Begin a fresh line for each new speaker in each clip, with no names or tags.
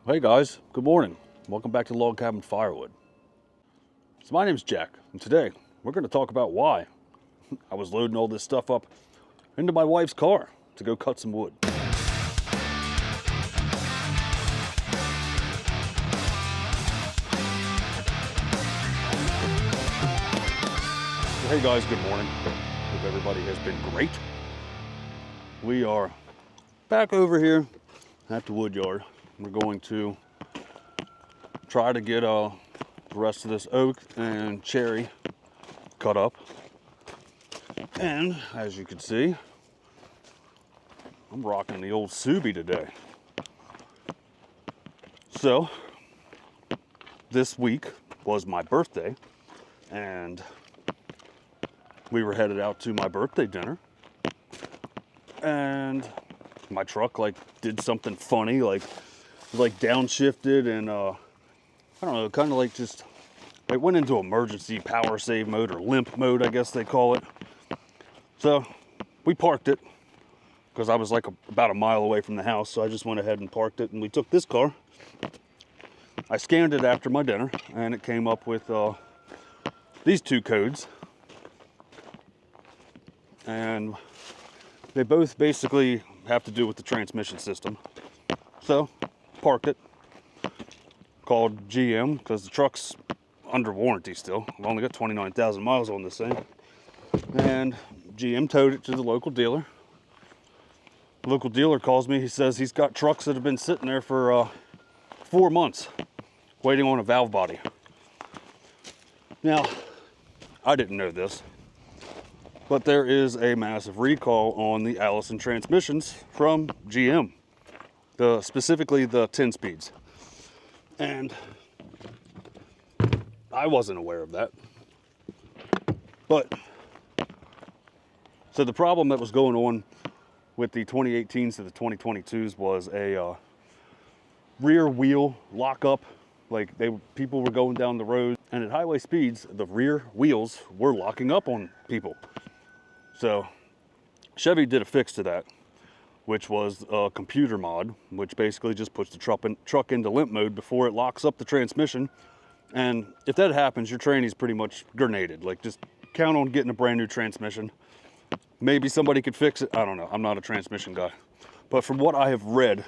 Hey guys, good morning. Welcome back to Log Cabin Firewood. So my name's Jack, and today we're going to talk about why I was loading all this stuff up into my wife's car to go cut some wood. Hey guys, good morning. Hope everybody has been great. We are back over here at the wood yard. We're going to try to get the rest of this oak and cherry cut up. And as you can see, I'm rocking the old Subi today. So this week was my birthday, and we were headed out to my birthday dinner, and my truck did something funny, like downshifted, and I don't know, kind of like just it went into emergency power save mode, or limp mode, I guess they call it. So we parked it because I was about a mile away from the house, so I just went ahead and parked it, and we took this car. I scanned it after my dinner, and it came up with these two codes. And they both basically have to do with the transmission system. So, parked it, called GM, because the truck's under warranty still. I've only got 29,000 miles on this thing. And GM towed it to the local dealer. The local dealer calls me, he says he's got trucks that have been sitting there for 4 months, waiting on a valve body. Now, I didn't know this, but there is a massive recall on the Allison transmissions from GM, specifically the 10 speeds. And I wasn't aware of that. But, so the problem that was going on with the 2018s to the 2022s was a rear wheel lockup. People were going down the road, and at highway speeds, the rear wheels were locking up on people. So Chevy did a fix to that, which was a computer mod, which basically just puts the truck into limp mode before it locks up the transmission. And if that happens, your tranny's pretty much grenaded. Just count on getting a brand new transmission. Maybe somebody could fix it. I don't know. I'm not a transmission guy. But from what I have read,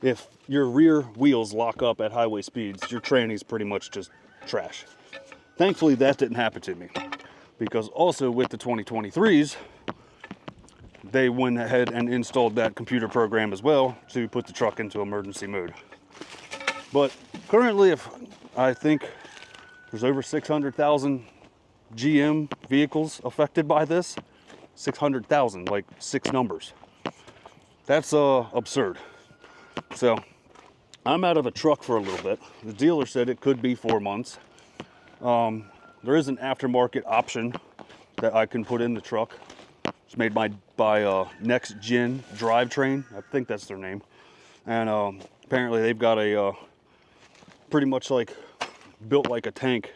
if your rear wheels lock up at highway speeds, your tranny's pretty much just trash. Thankfully, that didn't happen to me, because also with the 2023s, they went ahead and installed that computer program as well to put the truck into emergency mode. But currently, I think there's over 600,000 GM vehicles affected by this. 600,000, like 6 numbers. That's absurd. So I'm out of a truck for a little bit. The dealer said it could be 4 months. There is an aftermarket option that I can put in the truck. It's made by Next Gen Drivetrain. I think that's their name. And apparently they've got a pretty much built like a tank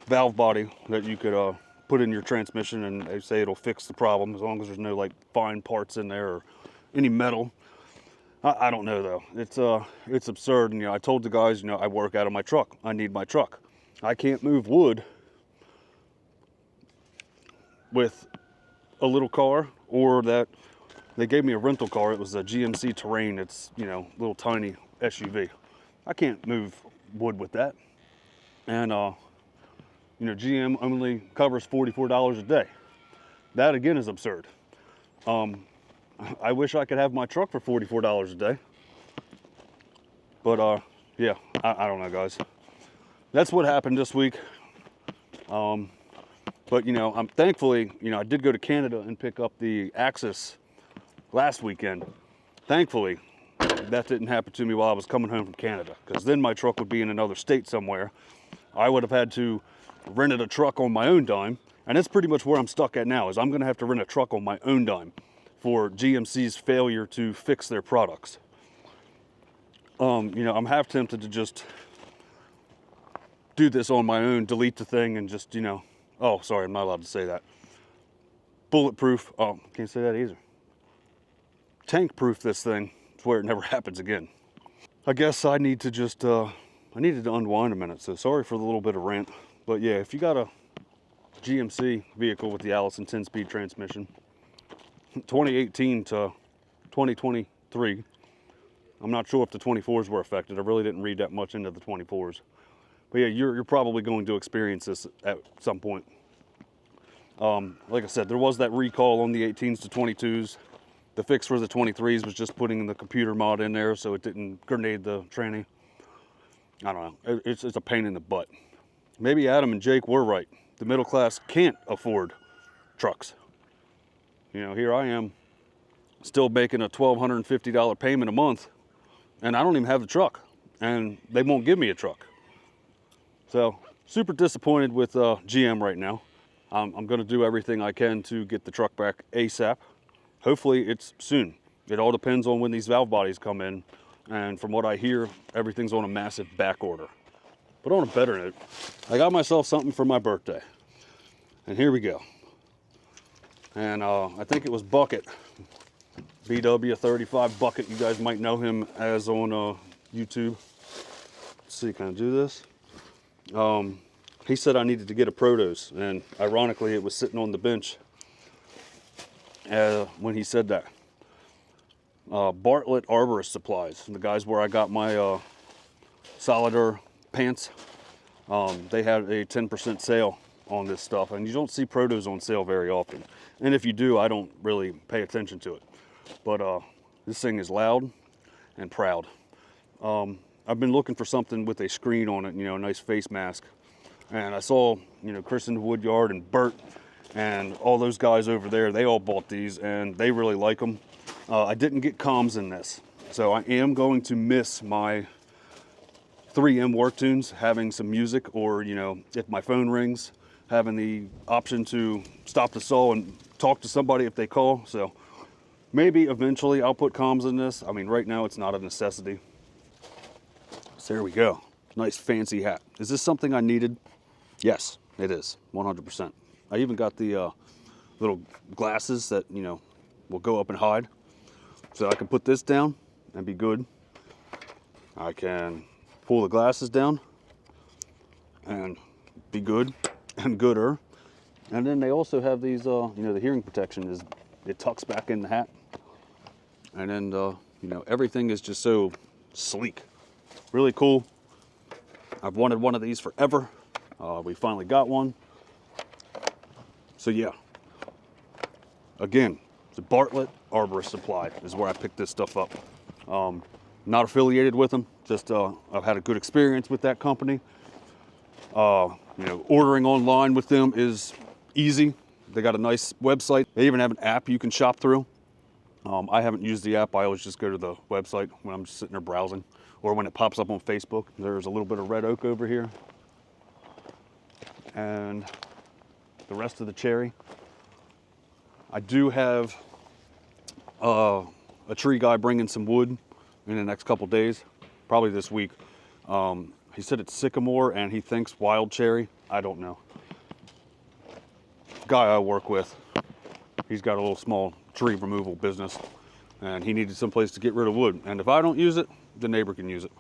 valve body that you could put in your transmission, and they say it'll fix the problem as long as there's no fine parts in there or any metal. I don't know though. It's absurd. And I told the guys, I work out of my truck. I need my truck. I can't move wood with a little car, or that they gave me a rental car. It was a GMC Terrain. It's, little tiny SUV. I can't move wood with that. And, GM only covers $44 a day. That again is absurd. I wish I could have my truck for $44 a day. But, yeah, I don't know, guys. That's what happened this week. But, I'm thankfully, I did go to Canada and pick up the Axis last weekend. Thankfully, that didn't happen to me while I was coming home from Canada, because then my truck would be in another state somewhere. I would have had to rent a truck on my own dime, and that's pretty much where I'm stuck at now, is I'm going to have to rent a truck on my own dime for GMC's failure to fix their products. I'm half tempted to just do this on my own, delete the thing, and just, oh, sorry, I'm not allowed to say that. Bulletproof, oh, can't say that either. Tank proof this thing to where it never happens again. I guess I need to just, I needed to unwind a minute, so sorry for the little bit of rant. But yeah, if you got a GMC vehicle with the Allison 10-speed transmission, 2018 to 2023, I'm not sure if the 24s were affected. I really didn't read that much into the 24s. But yeah, you're probably going to experience this at some point. Like I said, there was that recall on the 18s to 22s. The fix for the 23s was just putting the computer mod in there so it didn't grenade the tranny. I don't know. It's a pain in the butt. Maybe Adam and Jake were right. The middle class can't afford trucks. You know, here I am still making a $1,250 payment a month, and I don't even have the truck, and they won't give me a truck. So super disappointed with GM right now. I'm going to do everything I can to get the truck back ASAP. Hopefully it's soon. It all depends on when these valve bodies come in, and from what I hear, everything's on a massive back order. But on a better note, I got myself something for my birthday, and here we go. And I think it was Bucket, BW35 Bucket. You guys might know him as on YouTube. Let's see, can I do this? He said I needed to get a Protos, and ironically it was sitting on the bench when he said that. Bartlett Arborist Supplies, the guys where I got my Solidar pants, they had a 10% sale on this stuff, and you don't see Protos on sale very often. And if you do, I don't really pay attention to it. But this thing is loud and proud. I've been looking for something with a screen on it, you know, a nice face mask. And I saw, you know, Chris in the Woodyard and Bert and all those guys over there, they all bought these and they really like them. I didn't get comms in this, so I am going to miss my 3M work tunes, having some music, or, you know, if my phone rings, having the option to stop the saw and talk to somebody if they call. So maybe eventually I'll put comms in this. I mean, right now it's not a necessity. So there we go. Nice fancy hat. Is this something I needed? Yes, it is, 100%. I even got the little glasses that, you know, will go up and hide. So I can put this down and be good. I can pull the glasses down and be good and gooder. And then they also have these, you know, the hearing protection is, it tucks back in the hat. And then, you know, everything is just so sleek. Really cool. I've wanted one of these forever. We finally got one. So yeah, again, the Bartlett Arborist Supply is where I picked this stuff up. Not affiliated with them, just I've had a good experience with that company. You know, ordering online with them is easy. They got a nice website. They even have an app you can shop through. I haven't used the app. I always just go to the website when I'm just sitting there browsing, or when it pops up on Facebook. There's a little bit of red oak over here, and the rest of the cherry. I do have a tree guy bringing some wood in the next couple days, probably this week. He said it's sycamore and he thinks wild cherry. I don't know. The guy I work with, he's got a little small tree removal business, and he needed some place to get rid of wood. And if I don't use it, the neighbor can use it.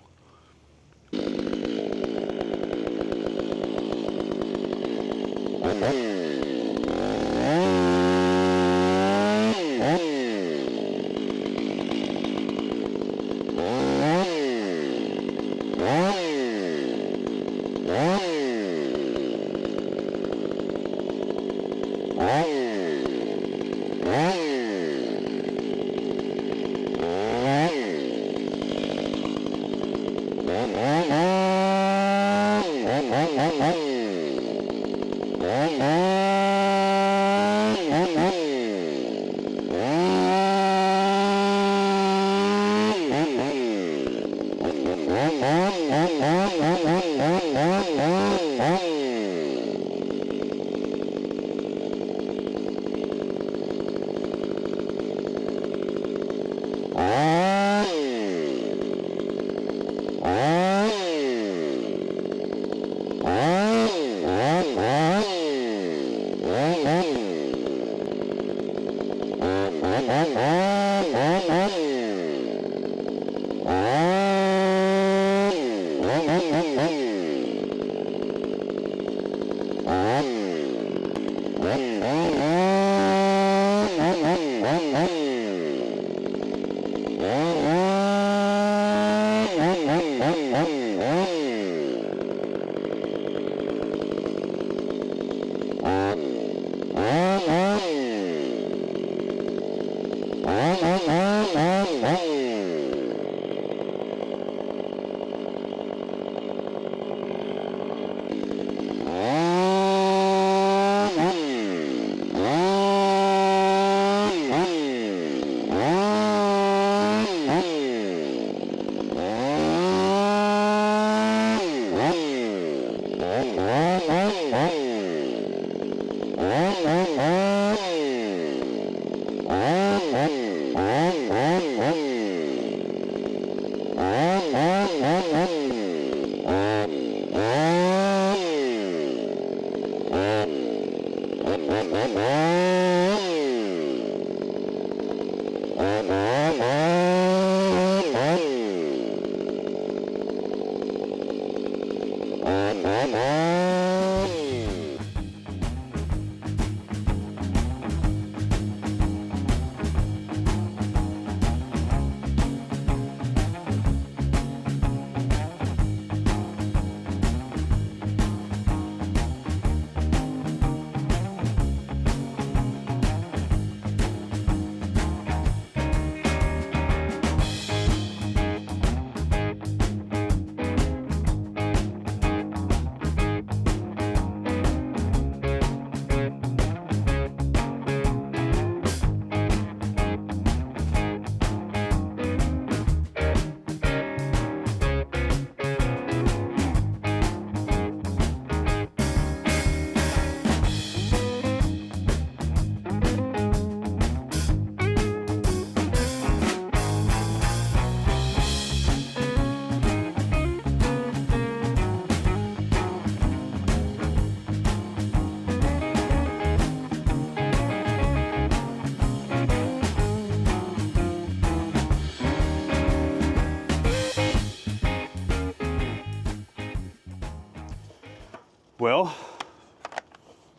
Well,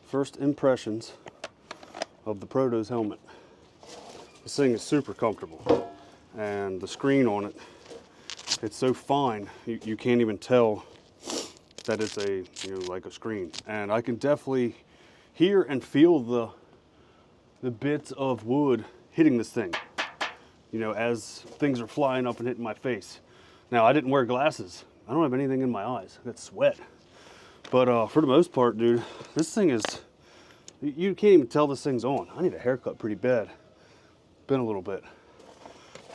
first impressions of the Protos helmet. This thing is super comfortable, and the screen on it, it's so fine you can't even tell that it's a, like a screen. And I can definitely hear and feel the bits of wood hitting this thing, as things are flying up and hitting my face. Now, I didn't wear glasses. I don't have anything in my eyes. I got sweat. But for the most part, dude, this thing is, you can't even tell this thing's on. I need a haircut pretty bad. Been a little bit.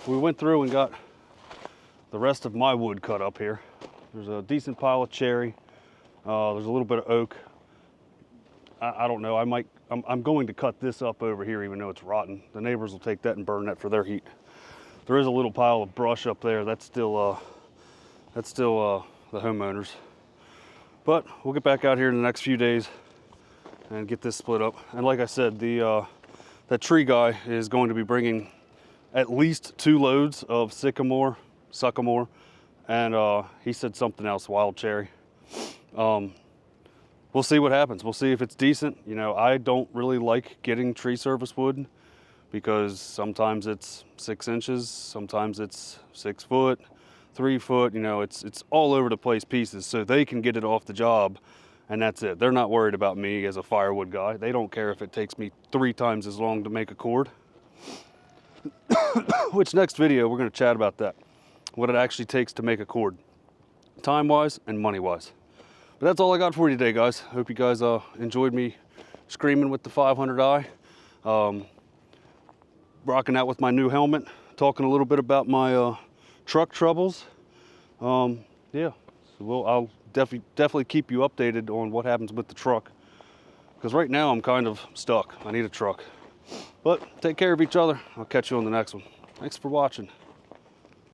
We went through and got the rest of my wood cut up here. There's a decent pile of cherry. There's a little bit of oak. I don't know, I'm going to cut this up over here even though it's rotten. The neighbors will take that and burn that for their heat. There is a little pile of brush up there. That's still the homeowners. But we'll get back out here in the next few days and get this split up. And like I said, that tree guy is going to be bringing at least 2 loads of sycamore, and he said something else, wild cherry. We'll see what happens. We'll see if it's decent. I don't really like getting tree service wood because sometimes it's 6 inches, sometimes it's 6 foot, 3 foot, it's all over the place pieces, so they can get it off the job and that's it. They're not worried about me as a firewood guy. They don't care if it takes me 3 times as long to make a cord. Which next video, we're gonna chat about that. What it actually takes to make a cord, time-wise and money-wise. But that's all I got for you today, guys. Hope you guys enjoyed me screaming with the 500i. Rocking out with my new helmet, talking a little bit about my truck troubles. Yeah, so I'll definitely keep you updated on what happens with the truck, because right now I'm kind of stuck. I need a truck. But take care of each other. I'll catch you on the next one. Thanks for watching.